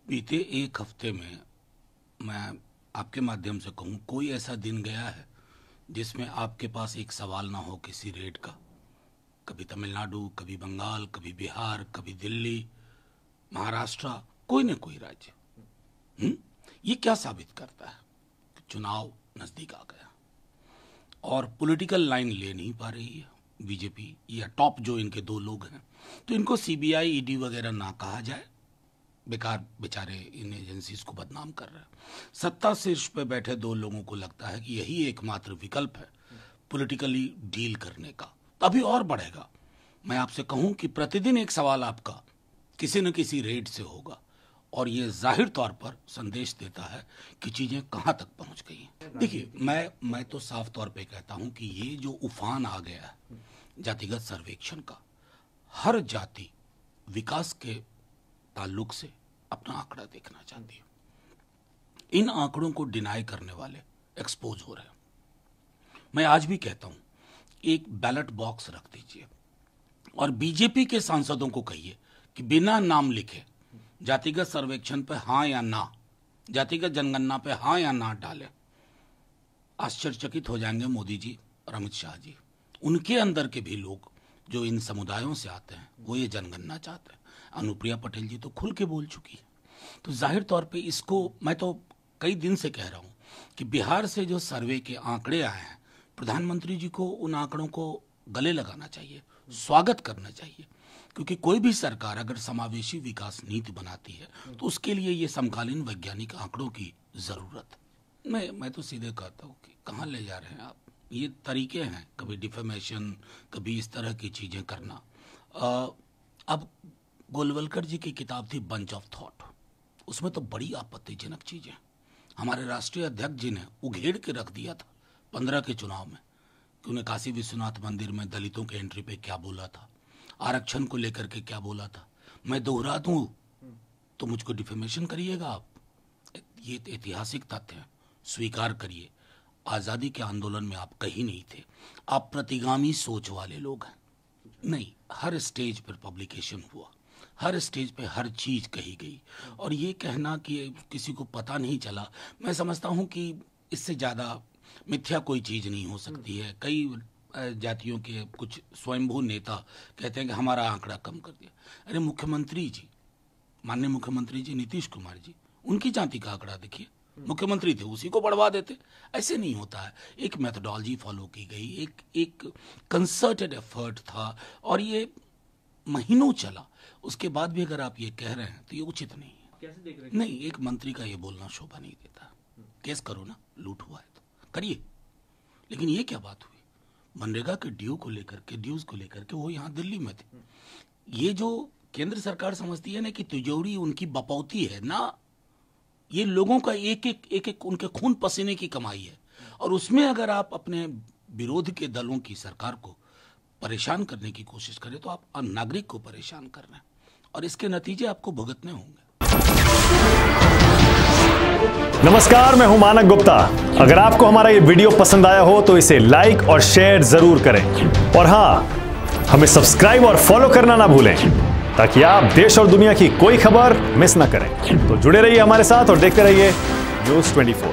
बीते एक हफ्ते में मैं आपके माध्यम से कहूँ, कोई ऐसा दिन गया है जिसमें आपके पास एक सवाल ना हो किसी रेट का? कभी तमिलनाडु, कभी बंगाल, कभी बिहार, कभी दिल्ली, महाराष्ट्र, कोई न कोई राज्य। ये क्या साबित करता है कि चुनाव नजदीक आ गया और पॉलिटिकल लाइन ले नहीं पा रही है बीजेपी या टॉप जो इनके दो लोग हैं। तो इनको सीबीआई, ईडी वगैरह ना कहा जाए, बेकार बेचारे इन एजेंसीज को बदनाम कर रहे हैं। सत्ता शीर्ष पे बैठे दो लोगों को लगता है कि यही एकमात्र विकल्प है पॉलिटिकली डील करने का, तभी और बढ़ेगा। मैं आपसे कहूं कि प्रतिदिन एक सवाल आपका किसी न किसी रेट से होगा और ये जाहिर तौर पर संदेश देता है कि चीजें कहां तक पहुंच गई हैं। देखिए, मैं तो साफ तौर पे कहता हूं कि ये जो उफान आ गया है जातिगत सर्वेक्षण का, हर जाति विकास के ताल्लुक से अपना आंकड़ा देखना चाहती है। इन आंकड़ों को डिनाई करने वाले एक्सपोज हो रहे हैं। मैं आज भी कहता हूं, एक बैलेट बॉक्स रख दीजिए और बीजेपी के सांसदों को कहिए कि बिना नाम लिखे जातिगत सर्वेक्षण पे हाँ या ना, जातिगत जनगणना पे हाँ या ना डालें। आश्चर्यचकित हो जाएंगे मोदी जी और अमित शाह जी। उनके अंदर के भी लोग जो इन समुदायों से आते हैं वो ये जनगणना चाहते हैं। अनुप्रिया पटेल जी तो खुल के बोल चुकी है। तो जाहिर तौर पे इसको मैं तो कई दिन से कह रहा हूं कि बिहार से जो सर्वे के आंकड़े आए हैं, प्रधानमंत्री जी को उन आंकड़ों को गले लगाना चाहिए, स्वागत करना चाहिए। क्योंकि कोई भी सरकार अगर समावेशी विकास नीति बनाती है तो उसके लिए ये समकालीन वैज्ञानिक आंकड़ों की जरूरत है। मैं तो सीधे कहता हूँ कि कहाँ ले जा रहे हैं आप? ये तरीके हैं, कभी डिफेमेशन, कभी इस तरह की चीजें करना। अब गोलवलकर जी की किताब थी बंच ऑफ थॉट, उसमें तो बड़ी आपत्तिजनक चीजें हमारे राष्ट्रीय अध्यक्ष जी ने उघेड़ के रख दिया था 15 के चुनाव में कि उन्हें काशी विश्वनाथ मंदिर में दलितों के एंट्री पे क्या बोला था, आरक्षण को लेकर के क्या बोला था। मैं दोहरा दूं तो मुझको डिफेमेशन करिएगा आप। ये ऐतिहासिक तथ्य है, स्वीकार करिए। आजादी के आंदोलन में आप कहीं नहीं थे, आप प्रतिगामी सोच वाले लोग हैं। नहीं, हर स्टेज पर पब्लिकेशन हुआ, हर स्टेज पे हर चीज कही गई और ये कहना कि किसी को पता नहीं चला, मैं समझता हूं कि इससे ज्यादा मिथ्या कोई चीज नहीं हो सकती है। कई जातियों के कुछ स्वयंभू नेता कहते हैं कि हमारा आंकड़ा कम कर दिया। अरे मुख्यमंत्री जी, माननीय मुख्यमंत्री जी नीतीश कुमार जी, उनकी जाति का आंकड़ा देखिए, मुख्यमंत्री थे उसी को बढ़वा देते। ऐसे नहीं होता है। एक मेथोडोलॉजी फॉलो की गई, एक कंसर्टेड एफर्ट था और ये महीनों चला। उसके बाद भी अगर आप ये कह रहे हैं तो ये उचित नहीं है। कैसे देख रहे हैं? नहीं, एक मंत्री का ये बोलना शोभा नहीं देता। केस करो ना, लूट हुआ है तो करिए। लेकिन ये क्या बात हुई? मनरेगा के ड्यूज को लेकर के वो यहाँ दिल्ली में थे। ये जो केंद्र सरकार समझती है ना कि तिजोरी उनकी बपौती है ना, ये लोगों का एक एक उनके खून पसीने की कमाई है और उसमें अगर आप अपने विरोध के दलों की सरकार को परेशान करने की कोशिश करें तो आप नागरिक को परेशान कर रहे हैं और इसके नतीजे आपको भुगतने होंगे। नमस्कार, मैं हूं मानक गुप्ता। अगर आपको हमारा ये वीडियो पसंद आया हो तो इसे लाइक और शेयर जरूर करें और हां, हमें सब्सक्राइब और फॉलो करना ना भूलें ताकि आप देश और दुनिया की कोई खबर मिस ना करें। तो जुड़े रहिए हमारे साथ और देखते रहिए न्यूज़ 24।